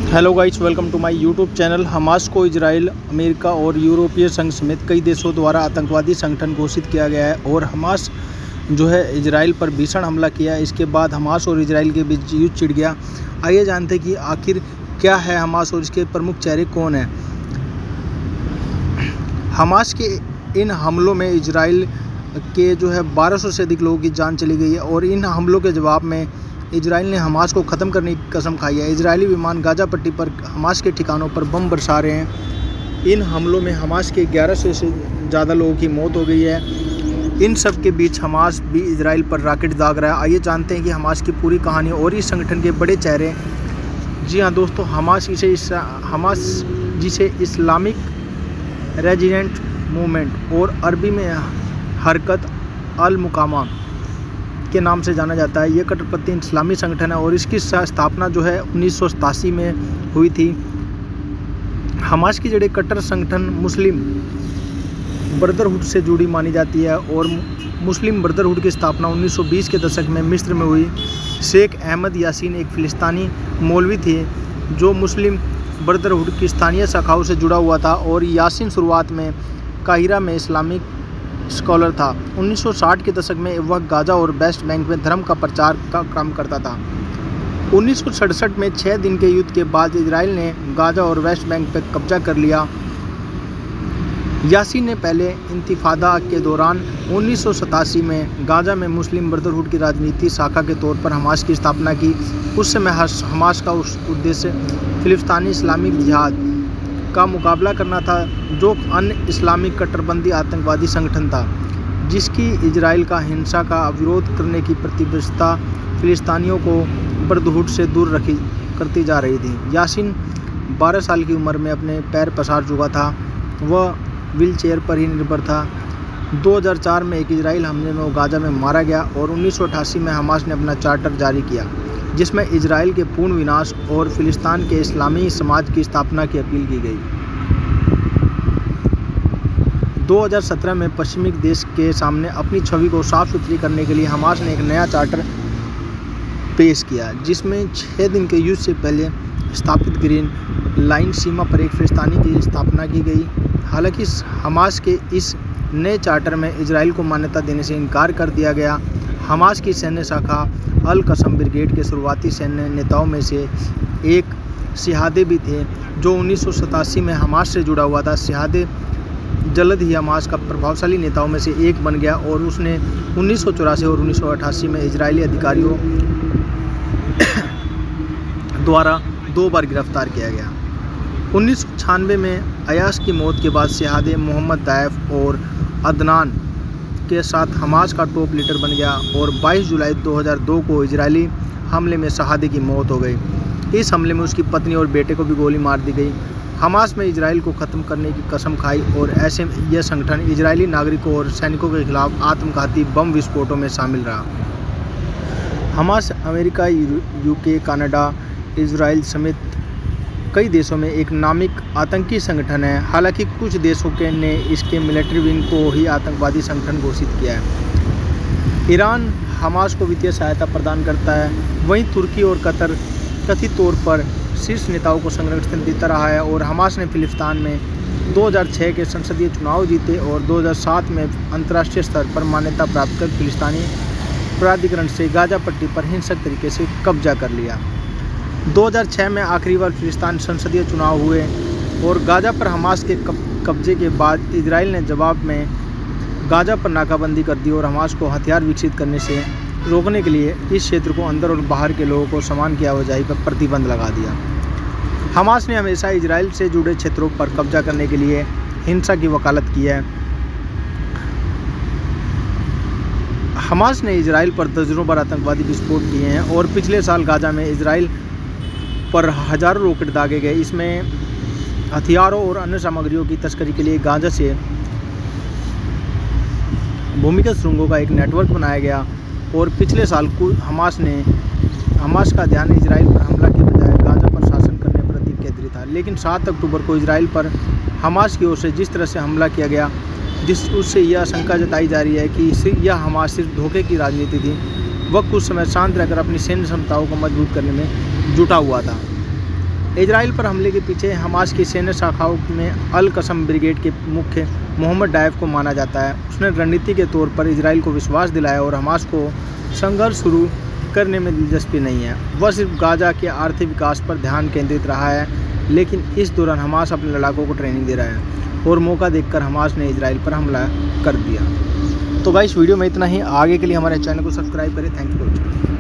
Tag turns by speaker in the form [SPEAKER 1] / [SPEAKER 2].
[SPEAKER 1] Hello guys, welcome to my YouTube channel. Hamas को Israel, America और यूरोपीय संघ समेत कई देशों द्वारा आतंकवादी संगठन घोषित किया गया है और हमास जो है इजराइल पर भीषण हमला किया है। इसके बाद हमास और इजराइल के बीच युद्ध छिड़ गया। आइए जानते हैं कि आखिर क्या है हमास और इसके प्रमुख चेहरे कौन हैं। हमास के इन हमलों में इजराइल के जो है 1200 से अधिक लोगों की जान चली गई है और इन हमलों के जवाब में इजराइल ने हमास को ख़त्म करने की कसम खाई है। इजरायली विमान गाज़ा पट्टी पर हमास के ठिकानों पर बम बरसा रहे हैं। इन हमलों में हमास के 1100 से ज़्यादा लोगों की मौत हो गई है। इन सब के बीच हमास भी इजराइल पर रॉकेट दाग रहा है। आइए जानते हैं कि हमास की पूरी कहानी और इस संगठन के बड़े चेहरे। जी हाँ दोस्तों, हमास जिसे इस्लामिक रेजिडेंट मूवमेंट और अरबी में हरकत अल मुकामा के नाम से जाना जाता है। ये कट्टरपंथी इस्लामी संगठन है और इसकी स्थापना जो है 1987 में हुई थी। हमास की जड़ें कट्टर संगठन मुस्लिम ब्रदरहुड से जुड़ी मानी जाती है और मुस्लिम ब्रदरहुड की स्थापना 1920 के दशक में मिस्र में हुई। शेख अहमद यासीन एक फ़िलिस्तीनी मौलवी थे जो मुस्लिम ब्रदरहुड की स्थानीय शाखाओं से जुड़ा हुआ था और यासीन शुरुआत में काहिरा में इस्लामिक स्कॉलर था। 1960 के दशक में वह गाज़ा और वेस्ट बैंक में धर्म का प्रचार का काम करता था। 1967 में 6 दिन के युद्ध के बाद इजराइल ने गाज़ा और वेस्ट बैंक पर कब्जा कर लिया। यासीन ने पहले इंतिफादा के दौरान 1987 में गाज़ा में मुस्लिम ब्रदरहुड की राजनीतिक शाखा के तौर पर हमास की स्थापना की। उस समय हमास का उद्देश्य फिलिस्तीनी इस्लामिक जिहाद का मुकाबला करना था, जो अन्य इस्लामिक कट्टरपंथी आतंकवादी संगठन था जिसकी इजराइल का हिंसा का विरोध करने की प्रतिबद्धता फिलिस्तीनियों को ब्रदरहुड से दूर करती जा रही थी। यासीन 12 साल की उम्र में अपने पैर पसार चुका था। वह व्हील चेयर पर ही निर्भर था। 2004 में एक इजराइल हमले में वो गाज़ा में मारा गया और 1988 में हमास ने अपना चार्टर जारी किया जिसमें इजराइल के पूर्ण विनाश और फिलिस्तीन के इस्लामी समाज की स्थापना की अपील की गई। 2017 में पश्चिमी देश के सामने अपनी छवि को साफ सुथरी करने के लिए हमास ने एक नया चार्टर पेश किया जिसमें 6 दिन के युद्ध से पहले स्थापित ग्रीन लाइन सीमा पर एक फिलिस्तीनी की स्थापना की गई। हालांकि हमास के इस नए चार्टर में इजराइल को मान्यता देने से इनकार कर दिया गया। हमास की सैन्य शाखा अल कसम ब्रिगेड के शुरुआती सैन्य नेताओं में से एक सिहादे भी थे जो 1987 में हमास से जुड़ा हुआ था। सिहादे जल्द ही हमास का प्रभावशाली नेताओं में से एक बन गया और उसने 1984 और 1988 में इजरायली अधिकारियों द्वारा 2 बार गिरफ्तार किया गया। 1996 में अयाश की मौत के बाद सिहादे मोहम्मद दायफ और अदनान के साथ हमास का टॉप लीडर बन गया और 22 जुलाई 2002 को इजरायली हमले में सिहादे की मौत हो गई। इस हमले में उसकी पत्नी और बेटे को भी गोली मार दी गई। हमास में इजराइल को ख़त्म करने की कसम खाई और ऐसे में यह संगठन इजरायली नागरिकों और सैनिकों के खिलाफ आत्मघाती बम विस्फोटों में शामिल रहा। Hamas America, UK, Canada, Israel समेत कई देशों में एक नामिक आतंकी संगठन है। हालांकि कुछ देशों के ने इसके मिलिट्री विंग को ही आतंकवादी संगठन घोषित किया है। ईरान हमास को वित्तीय सहायता प्रदान करता है। वहीं तुर्की और कतर कथित तौर पर शीर्ष नेताओं को संरक्षण देता रहा है और हमास ने फिलिस्तीन में 2006 के संसदीय चुनाव जीते और 2007 में अंतर्राष्ट्रीय स्तर पर मान्यता प्राप्त कर फिलिस्तीनी प्राधिकरण से गाज़ा पट्टी पर हिंसक तरीके से कब्जा कर लिया। 2006 में आखिरी बार फिलिस्तीन संसदीय चुनाव हुए और गाज़ा पर हमास के कब्जे के बाद इजराइल ने जवाब में गाज़ा पर नाकाबंदी कर दी और हमास को हथियार विकसित करने से रोकने के लिए इस क्षेत्र को अंदर और बाहर के लोगों को सामान की आवाजाही पर प्रतिबंध लगा दिया। हमास ने हमेशा इजराइल से जुड़े क्षेत्रों पर कब्जा करने के लिए हिंसा की वकालत की है। हमास ने इजराइल पर दर्जनों बार आतंकवादी विस्फोट किए हैं और पिछले साल गाज़ा में इजराइल पर हज़ारों रॉकेट दागे गए। इसमें हथियारों और अन्य सामग्रियों की तस्करी के लिए गाज़ा से भूमिगत सुरंगों का एक नेटवर्क बनाया गया और पिछले साल हमास का ध्यान इजराइल पर हमला के बजाय गाज़ा पर शासन करने पर अधिक केंद्रित था। लेकिन 7 अक्टूबर को इजराइल पर हमास की ओर से जिस तरह से हमला किया गया उससे यह आशंका जताई जा रही है कि यह हमास सिर्फ धोखे की राजनीति थी। वह कुछ समय शांत रहकर अपनी सैन्य क्षमताओं को मजबूत करने में जुटा हुआ था। इजराइल पर हमले के पीछे हमास की सैन्य शाखाओं में अल कसम ब्रिगेड के मुख्य मोहम्मद दाएफ को माना जाता है। उसने रणनीति के तौर पर इजराइल को विश्वास दिलाया और हमास को संघर्ष शुरू करने में दिलचस्पी नहीं है। वह सिर्फ गाजा के आर्थिक विकास पर ध्यान केंद्रित रहा है, लेकिन इस दौरान हमास अपने लड़ाकों को ट्रेनिंग दे रहा है और मौका देखकर हमास ने इजराइल पर हमला कर दिया। तो गाइस वीडियो में इतना ही। आगे के लिए हमारे चैनल को सब्सक्राइब करें। Thank you for watching.